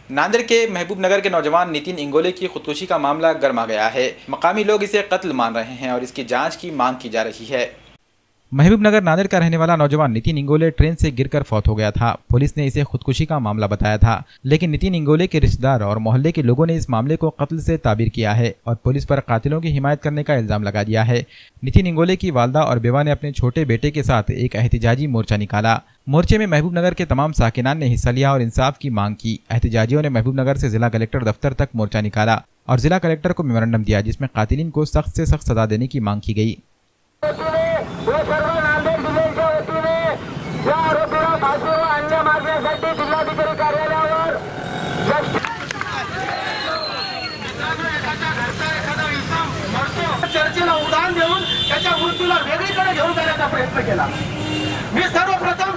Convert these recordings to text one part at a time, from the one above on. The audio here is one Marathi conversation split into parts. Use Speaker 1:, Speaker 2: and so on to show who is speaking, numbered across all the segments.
Speaker 1: नांदेड़ के महबूब नगर के नौजवान नितिन इंगोले की खुदकुशी का मामला गर्मा गया है। मकामी लोग इसे कत्ल मान रहे हैं और इसकी जांच की मांग की जा रही है। महबूब नगर नांदेड़ का रहने वाला नौजवान नितिन इंगोले ट्रेन से गिरकर फौत हो गया था। पुलिस ने इसे खुदकुशी का मामला बताया था, लेकिन नितिन इंगोले के रिश्तेदार और मोहल्ले के लोगों ने इस मामले को कत्ल से ताबीर किया है और पुलिस पर कातिलों की हिमायत करने का इल्जाम लगा दिया है। नितिन इंगोले की वालदा और बेवा ने अपने छोटे बेटे के साथ एक एहतिजाजी मोर्चा निकाला। मोर्चे में महबूब नगर के तमाम साकिनान ने हिस्सा लिया और इंसाफ की मांग की। एहतिजाजियों ने महबूब नगर से जिला कलेक्टर दफ्तर तक मोर्चा निकाला और जिला कलेक्टर को मेमोरेंडम दिया, जिसमें कातिलीन को सख्त से सख्त सजा देने की मांग की गई।
Speaker 2: जिल्हाधिकारी कार्यालयावर चर्चेला उदाहरण देऊन त्याच्या मृत्यूला वेगळीकडे घेऊन जाण्याचा प्रयत्न केला। मी सर्वप्रथम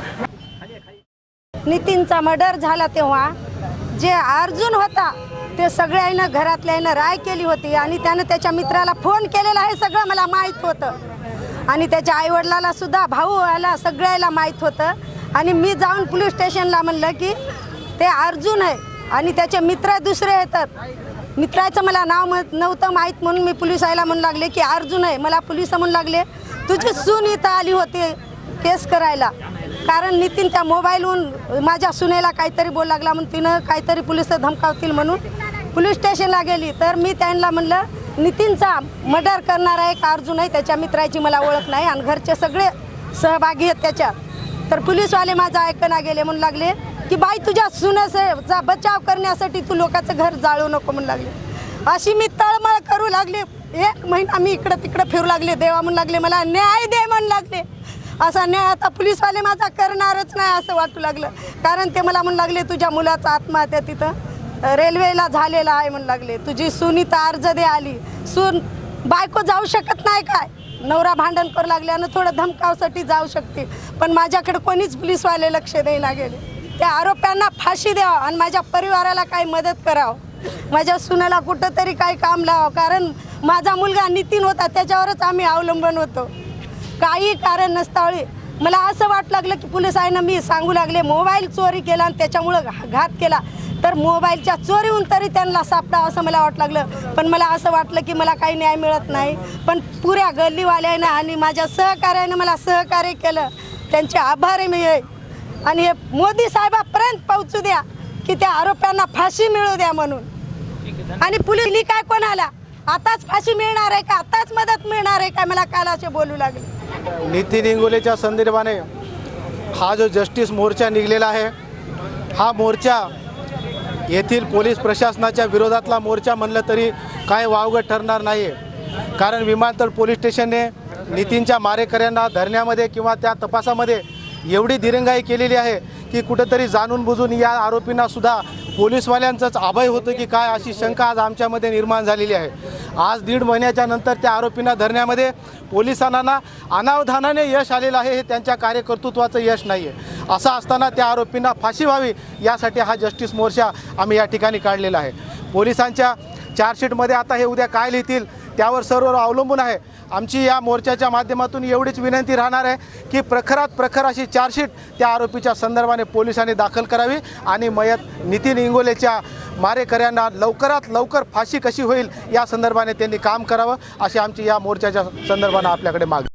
Speaker 3: नितीनचा मर्डर झाला तेव्हा जे अर्जुन होता ते सगळ्यांना घरातल्यानं राय केली होती आणि त्याने त्याच्या मित्राला फोन केलेला आहे, सगळं मला माहित होतं आणि त्याच्या आईवडिलाला सुद्धा भाऊ आला सगळ्याला माहित होतं। आणि मी जाऊन पोलीस स्टेशनला म्हणलं की ते अर्जुन आहे आणि त्याचे मित्र दुसरे येतात। मित्राचं मला नाव नव्हतं माहीत म्हणून मी पोलिसाला म्हणू लागले की अर्जुन आहे। मला पोलिस म्हणू लागले तुझी सून इथं आली होती केस करायला, कारण नितीन त्या मोबाईलहून माझ्या सुनेला काहीतरी बोल लागला म्हणून तिनं काहीतरी पोलिस धमकावतील म्हणून पोलीस स्टेशनला गेली। तर मी त्यांना म्हणलं नितीनचा मर्डर करणारा एक अर्जुन आहे, त्याच्या मित्राची मला ओळख नाही आणि घरचे सगळे सहभागी आहेत त्याच्यात। तर पोलीसवाले माझा ऐकना गेले, म्हणू लागले की बाई तुझ्या सुनेचा बचाव करण्यासाठी तू लोकांचं घर जाळू नको म्हणू लागले। अशी मी तळमळ करू लागले। एक महिना मी इकडं तिकडं फिरू लागले, देवा म्हणू लागले मला न्याय दे म्हणू लागले। असा न्याय आता पोलीसवाले माझा करणारच नाही असं वाटू लागलं, कारण ते मला म्हणू लागले तुझ्या मुलाचा आत्महत्या तिथं रेल्वेला झालेला आहे म्हणू लागले। तुझी सून इथं अर्ज दे आली, सून बायको जाऊ शकत नाही काय, नवरा भांडण करू लागल्यानं थोडं धमकावसाठी जाऊ शकते, पण माझ्याकडे कोणीच पोलीसवाले लक्ष देईना गेले। त्या आरोप्यांना फाशी द्यावं आणि माझ्या परिवाराला काही मदत करावं, माझ्या सुनेला कुठंतरी काही काम लावावं, कारण माझा मुलगा नितीन होता त्याच्यावरच आम्ही अवलंबून होतो। काही कारण नसतावळी मला असं वाटू लागलं की पोलिसांना मी सांगू लागले मोबाईल चोरी केला आणि त्याच्यामुळं घात केला, तर मोबाईलच्या चोरीहून तरी त्यांना सापडावं असं मला वाटू लागलं। पण मला असं वाटलं की मला काही न्याय मिळत नाही, पण पुऱ्या गल्लीवाल्यानं आणि माझ्या सहकार्यानं मला सहकार्य केलं, त्यांचे आभारी मी आहे। आणि हे मोदी साहेबापर्यंत पोहोचू द्या की त्या आरोप्यांना फाशी मिळू द्या म्हणून। आणि पोलिस काय कोणाला आताच फाशी मिळणार आहे का, आताच मदत मिळणार आहे का, मला काल असे बोलू लागले।
Speaker 4: नितीन इंगोलेच्या संदर्भाने हा जो जस्टिस मोर्चा निघलेला आहे, हा मोर्चा येथील पोलीस प्रशासनाच्या विरोधातला मोर्चा म्हणलं तरी काय वावगं ठरणार नाही आहे, कारण विमानतळ पोलीस स्टेशनने नितीनच्या मारेकऱ्यांना धरण्यामध्ये किंवा त्या तपासामध्ये एवढी दिरंगाई केलेली आहे की कुठंतरी जाणून बुजून या आरोपींना सुद्धा पोलीसवाल्यांचंच अभय होतं की काय, अशी शंका आज आमच्यामध्ये निर्माण झालेली आहे। आज 1.5 महिन्याच्या नंतर त्या आरोपींना धरण्यामध्ये पोलिसांना अनावधानाने यश आलेलं आहे, हे त्यांच्या कार्यकर्तृत्वाचं यश नाही आहे। असं असताना त्या आरोपींना फाशी व्हावी यासाठी हा जस्टिस मोर्चा आम्ही या ठिकाणी काढलेला आहे। पोलिसांच्या चार्जशीटमध्ये आता हे उद्या काय लिहितील त्यावर सर्व अवलंबून आहे। आमची या मोर्चाच्या माध्यमातून एवढीच विनंती राहणार आहे की प्रखरात प्रखर अशी चार्जशीट त्या आरोपीच्या संदर्भाने पोलिसांनी दाखल करावी आणि मयत नितीन इंगोलेच्या मारेकऱ्यांना लवकरात लवकर फाशी कशी होईल या संदर्भाने त्यांनी काम करावं, अशी आमची या मोर्चाच्या संदर्भाने आपल्याकडे मागणी।